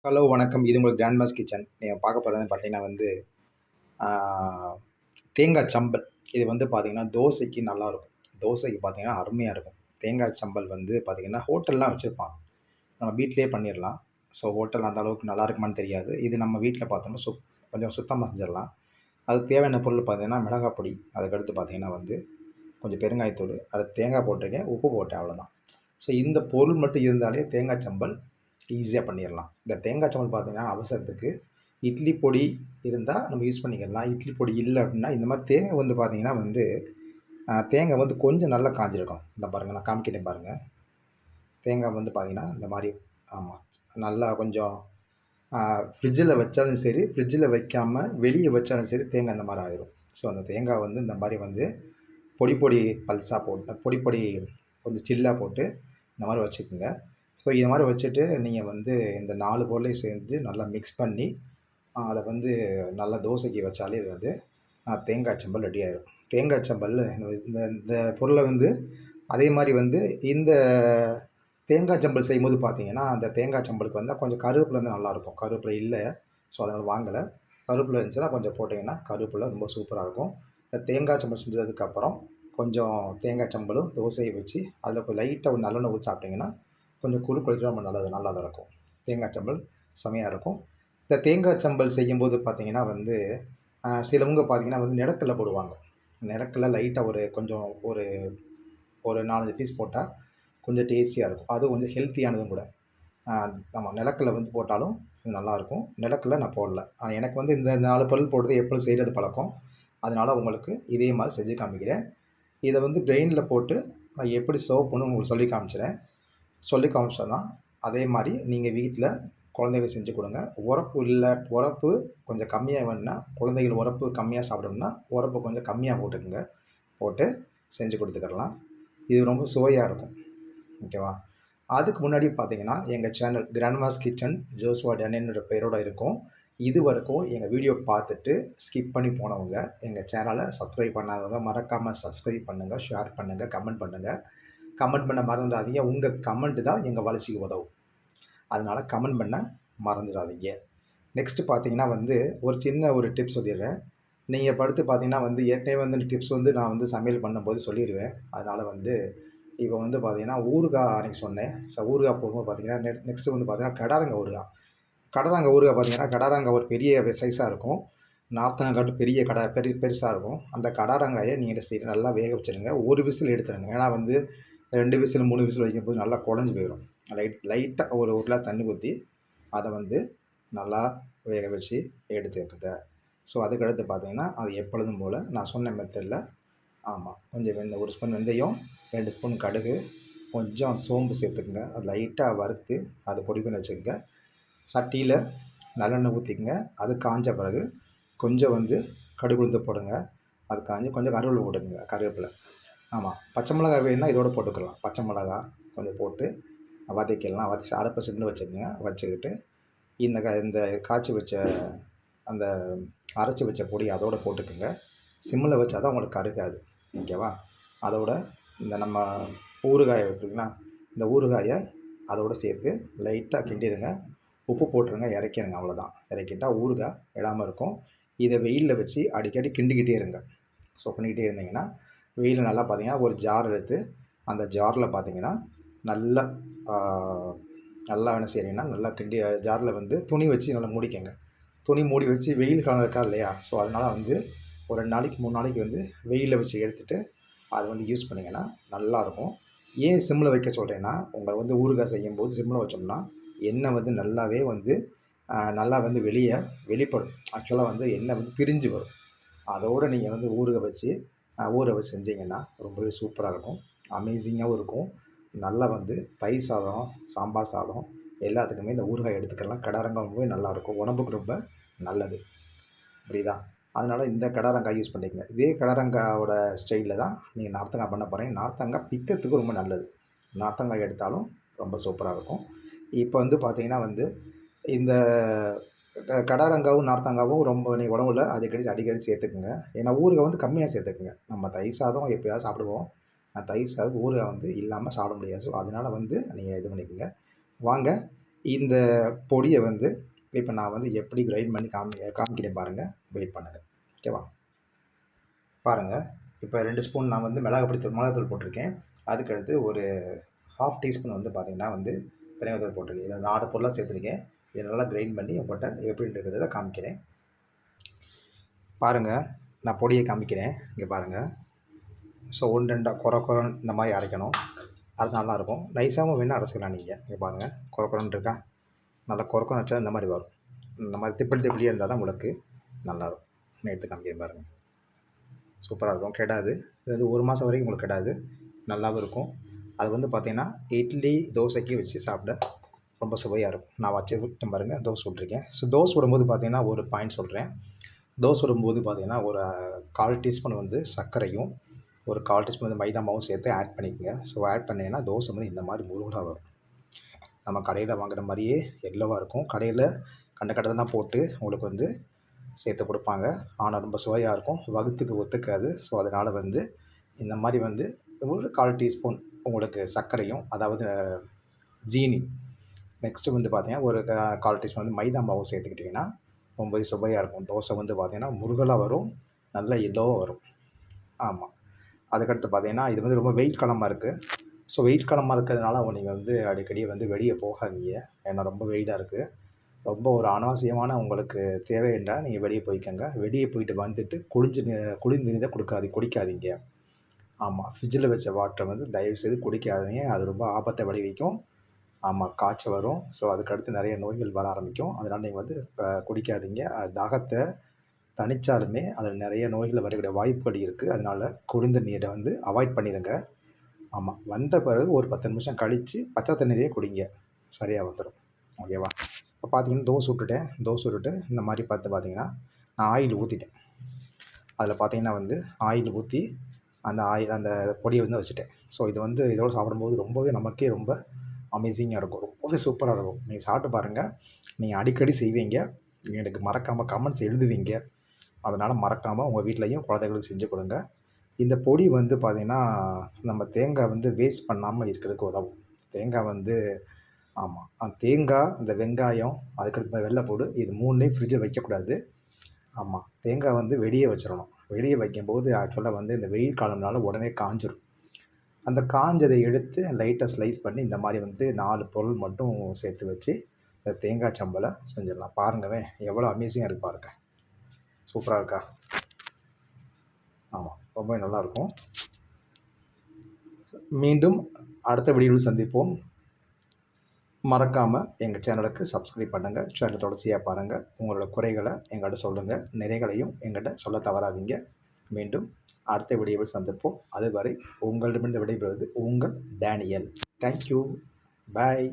Hello வணக்கம். இது உங்கள் கிராண்ட்மாஸ் கிச்சன். நீங்க பார்க்க போறது பார்த்தீங்கன்னா வந்து, ஆ தேங்காய் சம்பல். இது வந்து பார்த்தீங்கன்னா, தோசைக்கு நல்லாருக்கும். தோசைக்கு பார்த்தீங்கன்னா, அருமையா இருக்கும். தேங்காய் சம்பல் வந்து பார்த்தீங்கன்னா, ஹோட்டல்லாம் வச்சிருப்பாங்க. நம்ம வீட்லயே பண்ணிறலாம். ஸோ ஹோட்டல் அந்த அளவுக்கு நல்லா இருக்குமான்னு தெரியாது. இது நம்ம வீட்ல பார்த்தோம்னா, கொஞ்சம் சுத்தமா செஞ்சிடலாம். அதுக்கு தேவையான பொருள் பார்த்தீங்கன்னா, மிளகாய் பொடி, அதுக்கடுத்து பார்த்தீங்கன்னா வந்து, கொஞ்சம் பெருங்காயத்தூள், அடுத்து தேங்காய் போட்டிருக்கேன், உப்பு போட்டேன் அவ்வளோதான். ஸோ இந்த பொருள் மட்டும் இருந்தாலே தேங்காய் சம்பல் ஈஸியா பண்ணிறலாம். இந்த தேங்காய் சம்பல் பார்த்தீங்கன்னா, அவசரத்துக்கு இட்லி பொடி இருந்தா நம்ம யூஸ் பண்ணிக்கலாம். இட்லி பொடி இல்ல அப்டின்னா, இந்த மாரி தேங்காய் வந்து பார்த்தீங்கன்னா வந்து, தேங்காய் வந்து கொஞ்சம் நல்லா காய்ஞ்சிருக்கணும். இந்த பாருங்க நான் காமிக்கிறேன் பாருங்க. தேங்காய் வந்து பார்த்தீங்கன்னா, இந்த மாரி ஆமா. நல்லா கொஞ்சம் அ ஃப்ரிட்ஜில வச்சாலும் சரி, ஃப்ரிட்ஜில வைக்காம வெளிய வச்சாலும் சரி, தேங்காய் இந்த மாரி ஆயிரும். ஸோ அந்த தேங்காய் வந்து இந்த மாரி வந்து பொடி பொடி பல்ஸா போட்டு பொடி பொடி கொஞ்சம் சில்லா போட்டு இந்த மாரி வச்சுக்கோங்க. ஸோ இது மாரி வச்சுட்டு நீங்க வந்து இந்த 4 பொருளையும் சேர்த்து நல்லா மிக்ஸ் பண்ணி, அத வந்து நல்லா தோசைக்கு வச்சாலே இது வந்து தேங்காய் சம்பல் ரெடி ஆயிரும். தேங்காய் சம்பல் இந்த இந்த பொருள வந்து அதே மாரி வந்து இந்த தேங்காய் சம்பல் செய்யும்போது பார்த்தீங்கன்னா, அந்த தேங்காய் சம்பலுக்கு வந்து கொஞ்சம் கருவேப்பில இருந்தா நல்லாயிருக்கும். கருவேப்பில இல்ல. ஸோ அதனால வாங்கல. கருவேப்பில இருந்துச்சுன்னா கொஞ்சம் போட்டீங்கன்னா, கருவேப்பில ரொம்ப சூப்பரா இருக்கும். இந்த தேங்காய் சம்பல் செஞ்சதுக்கப்புறம், கொஞ்சம் தேங்காய் சம்பலும், தோசையும் வச்சு, அதில லைட்டா ஒரு நல்லெண்ணெய் ஊத்தி சாப்பிட்டீங்கன்னா, கொஞ்சம் குழுக்குழுன்னு ரொம்ப நல்லா தான் இருக்கும். தேங்காய் சம்பல் செமையா இருக்கும். இந்த தேங்காய் சம்பல் செய்யும்போது பார்த்தீங்கன்னா வந்து, சிலவங்க பார்த்தீங்கன்னா வந்து நிலக்கடல போடுவாங்க. நிலக்கடல லைட்டா ஒரு கொஞ்சம் ஒரு ஒரு 4, 5 பீஸ் போட்டா, கொஞ்சம் டேஸ்டியா இருக்கும். அது கொஞ்சம் ஹெல்த்தியானதும் கூட. ஆ ஆமா நிலக்கடல வந்து போட்டாலும் இது நல்லாயிருக்கும். நிலக்கடல நான் போடல. எனக்கு வந்து இந்த 4 பொருள் போடுறது எப்பவும் செய்றது பழக்கம். அதனால உங்களுக்கு இதே மாரி செஞ்சு காமிக்கிறேன். இத வந்து கிரைண்டர்ல போட்டு நான் எப்படி சர்வ் பண்ணணும்னு உங்களுக்கு சொல்லி காமிச்சுறேன். சொல்லி காமிச்சோன்னா, அதே மாரி நீங்க வீட்ல குழந்தைகளுக்கு செஞ்சு குடுங்க. உரப்பு கொஞ்சம் கம்மியா வேணும்னா, குழந்தைகள் உரப்பு கம்மியா சாப்பிடணும்னா, உரப்பு கொஞ்சம் கம்மியா போட்டுக்கங்க. போட்டு செஞ்சு குடுத்துக்கிடலாம். இது ரொம்ப சுவையா இருக்கும். ஓகேவா? அதுக்கு முன்னாடி பார்த்தீங்கன்னா, எங்க சேனல் கிராண்ட்மாஸ் கிச்சன் ஜோஸ்வா டேனியல்ன்ற பெயரோட இருக்கும். இதுவரைக்கும் எங்க வீடியோ பார்த்துட்டு ஸ்கிப் பண்ணி போனவங்க, எங்க சேனல சப்ஸ்கிரைப் பண்ணாதவங்க மறக்காம சப்ஸ்கிரைப் பண்ணுங்க, ஷேர் பண்ணுங்க, கமெண்ட் பண்ணுங்க. கமெண்ட் பண்ண மறந்துடாதீங்க. உங்க கமெண்ட் தான் எங்க வளர்ச்சிக்கு உதவும். அதனால கமெண்ட் பண்ண மறந்துடாதீங்க. நெக்ஸ்ட் பார்த்தீங்கன்னா வந்து, ஒரு சின்ன ஒரு டிப்ஸ் சொல்லிர்றேன். நீங்க படுத்து பார்த்தீங்கன்னா வந்து, ஏற்கனவே வந்து இந்த டிப்ஸ் வந்து நான் வந்து சமையல் பண்ணும்போது சொல்லிருவேன். அதனால வந்து இப்போ வந்து பார்த்தீங்கன்னா, ஊறுகாய் அன்னைக்கு சொன்னேன். ஊறுகாய் போடும்போது பார்த்தீங்கன்னா, நெக்ஸ்ட் வந்து பார்த்தீங்கன்னா, கடாரங்க ஊறுகாய். கடாரங்க ஊறுகாய் பார்த்தீங்கன்னா, கடாரங்க ஒரு பெரிய சைஸா இருக்கும். நார்த்தங்காய் காட்டும் பெரிய பெருசா இருக்கும். அந்த கடாரங்காய நீங்க என்ன செய்யணும், நல்லா வேக வச்சுருங்க. 1 விசில் எடுத்துருங்க. ஏன்னா வந்து 2 விசில், 3 விசில் வைக்கும்போது நல்லா குழஞ்சு போயிரும். லைட்டா ஒரு கிளாஸ் தண்ணி ஊத்தி, அத வந்து நல்லா வேக வச்சு எடுத்துக்கங்க. ஸோ அதுக்கடுத்து பார்த்தீங்கன்னா, அது எப்பொழுதும் போல நான் சொன்ன மெத்தட்ல ஆமா. கொஞ்சம் 1 ஸ்பூன் வெந்தயம், 2 ஸ்பூன் கடுகு, கொஞ்சம் சோம்பு சேர்த்துக்கங்க. அது லைட்டா வறுத்து, அத பொடி பண்ணி வச்சுக்கங்க. சட்டியில நல்லெண்ணெய் ஊத்திக்கங்க. அது காஞ்ச பிறகு கொஞ்சம் வந்து கடுகு உளுந்து போடுங்க. அது காஞ்சு கொஞ்சம் கருவேப்பில போட்டுக்கங்க. கருவேப்பில. ஆமா. பச்சை மிளகாய் வேணுனா இதோட போட்டுக்கலாம். பச்சை மிளகா கொஞ்சம் போட்டு வதக்கிடலாம். அடுப்ப சிம்ல வச்சுக்கங்க. வச்சுக்கிட்டு இந்த காய்ச்சி வச்ச அந்த அரைச்சு வச்ச பொடி அதோட போட்டுக்கங்க. சிம்ல வச்சா தான் உங்களுக்கு கருகாது. ஓகேவா? அதோட இந்த நம்ம ஊறுகாய இருக்குங்களா, இந்த ஊறுகாய அதோட சேர்த்து லைட்டா கிண்டிருங்க. உப்பு போட்டுருங்க. இறக்கிருங்க அவ்வளோதான். இறக்கிட்டா ஊறுகாய் விடாம இருக்கும். இத வெயில்ல வச்சு அடிக்கடி கிண்டிக்கிட்டே இருங்க. ஸோ பண்ணிக்கிட்டே இருந்தீங்கன்னா, வெயில்ல நல்லா பார்த்தீங்கன்னா, ஒரு ஜார் எடுத்து அந்த ஜார்ல பார்த்தீங்கன்னா, நல்லா ஆ நல்லா என்ன செய்றீங்கன்னா, நல்லா கிண்டி ஜார்ல வந்து துணி வச்சு நல்லா மூடிக்கங்க. துணி மூடி வச்சு வெயில் காலம் இருக்கா இல்லையா? ஸோ அதனால வந்து ஒரு 2 நாளைக்கு, 3 நாளைக்கு வந்து வெயில்ல வச்சு எடுத்துட்டு, அத வந்து யூஸ் பண்ணீங்கன்னா நல்லாருக்கும். ஏன் சிம்ல வைக்க சொல்றேன்னா, வந்து ஊறுகாய் செய்யும்போது சிம்ல வச்சோம்னா, எண்ணெய் வந்து நல்லாவே வந்து நல்லா வந்து வெளிப்படும். ஆக்சுவலா வந்து எண்ணெய் வந்து பிரிஞ்சு வரும். அதோட நீங்க வந்து ஊற வச்சு செஞ்சீங்கன்னா, ரொம்பவே சூப்பரா இருக்கும். அமேசிங்காவும் இருக்கும். நல்லா வந்து தயிர் சாதம், சாம்பார் சாதம் எல்லாத்துக்குமே இந்த ஊறுகாய் எடுத்துக்கலாம். கடாரங்காய் ரொம்பவே நல்லாயிருக்கும். உடம்புக்கு ரொம்ப நல்லது. புரியுதா? அதனால இந்த கடாரங்காய் யூஸ் பண்ணிக்கங்க. இதே கடாரங்காயோட ஸ்டைல்ல தான் நீங்க நார்த்தங்காய் பண்ண போறீங்க. நார்த்தங்காய் பித்தத்துக்கு ரொம்ப நல்லது. நார்த்தங்காய் எடுத்தாலும் ரொம்ப சூப்பரா இருக்கும். இப்ப வந்து பார்த்தீங்கன்னா வந்து, இந்த கடாரங்காவும், நார்த்தங்காவும் ரொம்ப நீங்க உணவுல அடிக்கடி சேர்த்துக்கங்க. ஏன்னா ஊறுகாய் வந்து கம்மியா சேர்த்துக்கங்க. நம்ம தயிர் சாதம் எப்பயாவது சாப்பிடுவோம். தயிர் சாதம் ஊறுகாய் வந்து இல்லாம சாப்பிட முடியாது. ஸோ அதனால வந்து நீங்க இது பண்ணிக்கங்க. வாங்க இந்த பொடியை வந்து இப்போ நான் வந்து எப்படி கிரைண்ட் பண்ணி காமிக்கிறேன் பாருங்கள். வெயிட் பண்ணுங்கள். ஓகேவா? பாருங்கள். இப்போ 2 ஸ்பூன் நான் வந்து மிளகாத்தூள் போட்டிருக்கேன். அதுக்கடுத்து ஒரு 1/2 டீஸ்பூன் வந்து பார்த்தீங்கன்னா வந்து பெருங்காயத்தூள் போட்டிருக்கேன். இதில் 4 பொருளாக சேர்த்துருக்கேன். இதை நல்லா கிரைண்ட் பண்ணி உங்கள்கிட்ட எப்படின்றத காமிக்கிறேன். பாருங்கள், நான் பொடியை காமிக்கிறேன். இங்கே பாருங்கள். ஸோ 1, 2 கொரன்னு இந்த மாதிரி அரைக்கணும். அரைச்சா நல்லாயிருக்கும். நைஸாகவும் வேணால் அரைச்சிக்கலாம் நீங்கள். இங்கே பாருங்கள், கொரன்னு இருக்கா? நல்லா கொரன்னு வச்சா இந்த மாதிரி வரும். இந்த மாதிரி திப்படியாக இருந்தால் தான் உங்களுக்கு நல்லாயிருக்கும். நான் எடுத்து காமிக்கிறேன் பாருங்கள். சூப்பராக இருக்கும். கெடாது. இது வந்து 1 மாதம் வரைக்கும் உங்களுக்கு கெடாது. நல்லாவும் இருக்கும். அது வந்து பார்த்திங்கன்னா இட்லி, தோசைக்கு வச்சு சாப்பிட ரொம்ப சுவையாக இருக்கும். நான் வச்சு விட்டு பாருங்கள், தோசை விட்ருக்கேன். ஸோ தோசை விடும்போது பார்த்திங்கன்னா ஒரு பாயிண்ட் சொல்கிறேன். தோசை விடும்போது பார்த்திங்கன்னா ஒரு 1/4 டீஸ்பூன் வந்து சர்க்கரையும், ஒரு 1/4 டீஸ்பூன் வந்து மைதா மாவும் சேர்த்து ஆட் பண்ணிக்கோங்க. ஸோ ஆட் பண்ணிங்கன்னா தோசை வந்து இந்த மாதிரி முருகலாக வரும். நம்ம கடையில் வாங்குற மாதிரியே எல்லோவாக இருக்கும். கடையில் கண்டதெல்லாம் போட்டு உங்களுக்கு வந்து சேர்த்து கொடுப்பாங்க. ஆனால் ரொம்ப சுவையாக இருக்கும். வகுத்துக்கு ஒத்துக்காது. ஸோ அதனால் வந்து இந்த மாதிரி வந்து ஒரு 1/4 டீஸ்பூன் உங்களுக்கு சர்க்கரையும், அதாவது ஜீனி, நெக்ஸ்ட்டு வந்து பார்த்தீங்கன்னா ஒரு 1/4 டீஸ்பூன் வந்து மைதா மாவும் சேர்த்துக்கிட்டிங்கன்னா ரொம்பவே சுவையாக இருக்கும். தோசை வந்து பார்த்தீங்கன்னா முருகலாக வரும். நல்ல எல்லோவாக வரும். ஆமாம். அதுக்கடுத்து பார்த்தீங்கன்னா இது வந்து ரொம்ப வெயில் காலமாக இருக்குது. ஸோ வெயில் காலமாக இருக்கிறதுனால நீங்கள் வந்து அடிக்கடி வந்து வெளியே போகாதீங்க. ஏன்னா ரொம்ப வெயிலாக இருக்குது. ரொம்ப ஒரு அனாவசியமான உங்களுக்கு தேவை என்றால் நீங்கள் வெளியே போய்க்கோங்க. வெளியே போயிட்டு வந்துட்டு குளிர்ந்த நீரை குடிக்காதீங்க. ஆமாம். ஃப்ரிட்ஜில் வச்ச வாட்டரை வந்து தயவுசெய்து குடிக்காதீங்க. அது ரொம்ப ஆபத்தை விளைவிக்கும். ஆமாம், காய்ச்சல் வரும். ஸோ அதுக்கடுத்து நிறைய நோய்கள் வர ஆரம்பிக்கும். அதனால் நீங்கள் வந்து குடிக்காதீங்க. தாகத்தை தணிச்சாலுமே அதில் நிறைய நோய்கள் வரக்கூடிய வாய்ப்புகள் இருக்குது. அதனால் குளிர்ந்த நீரை வந்து அவாய்ட் பண்ணிடுங்க. ஆமாம். வந்த பிறகு ஒரு 10 நிமிஷம் கழித்து பச்சை தண்ணீரையே குடிங்க. சரியாக வந்துடும். ஓகேவா? இப்போ பார்த்தீங்கன்னா தோசை விட்டுட்டு இந்த மாதிரி பார்த்தீங்கன்னா நான் ஆயில் ஊற்றிட்டேன். அதில் பார்த்தீங்கன்னா வந்து ஆயில் ஊற்றி அந்த பொடியை வந்து வச்சுட்டேன். ஸோ இது வந்து இதோடு சாப்பிடும்போது ரொம்பவே நமக்கே ரொம்ப அமேசிங்காக இருக்கும். ரொம்பவே சூப்பராக இருக்கும். நீங்கள் சாப்பிட்டு பாருங்கள். நீங்கள் அடிக்கடி செய்வீங்க. எனக்கு மறக்காமல் கமெண்ட்ஸ் எழுதுவீங்க. அதனால் மறக்காமல் உங்கள் வீட்லேயும் குழந்தைகளுக்கு செஞ்சு கொடுங்க. இந்த பொடி வந்து பார்த்திங்கன்னா நம்ம தேங்காய் வந்து வேஸ்ட் பண்ணாமல் இருக்கிறதுக்கு உதவும். தேங்காய் வந்து தேங்காய், இந்த வெங்காயம், அதுக்கடுத்து வெள்ளைப்பூடு, இது 3யும் ஃப்ரிட்ஜில் வைக்கக்கூடாது. ஆமாம். தேங்காய் வந்து வெளியே வச்சிடணும். வெளியே வைக்கும்போது ஆக்சுவலாக வந்து இந்த வெயில் காலம்னால உடனே காஞ்சிடும். அந்த காஞ்சதை எடுத்து லைட்டாக ஸ்லைஸ் பண்ணி இந்த மாதிரி வந்து 4 பொருள் மட்டும் சேர்த்து வச்சு இந்த தேங்காய் சம்பலை செஞ்சிடலாம். பாருங்கவே எவ்வளோ அமேசிங்காக இருக்குது பாருங்க. சூப்பராக இருக்கா? ஆமாம், ரொம்ப நல்லாயிருக்கும். மீண்டும் அடுத்த வீடியோவில் சந்திப்போம். மறக்காமல் எங்கள் சேனலுக்கு சப்ஸ்கிரைப் பண்ணுங்கள். சேனலை தொடர்ச்சியாக பாருங்கள். உங்களோட குறைகளை எங்கள்கிட்ட சொல்லுங்கள். நிறைகளையும் எங்கள்கிட்ட சொல்ல தவறாதீங்க. மீண்டும் அடுத்த வீடியோவில் சந்திப்போம். அதுவரை உங்களிடமிருந்து விடைபெறுவது உங்கள் டேனியல். தேங்க்யூ. பாய்.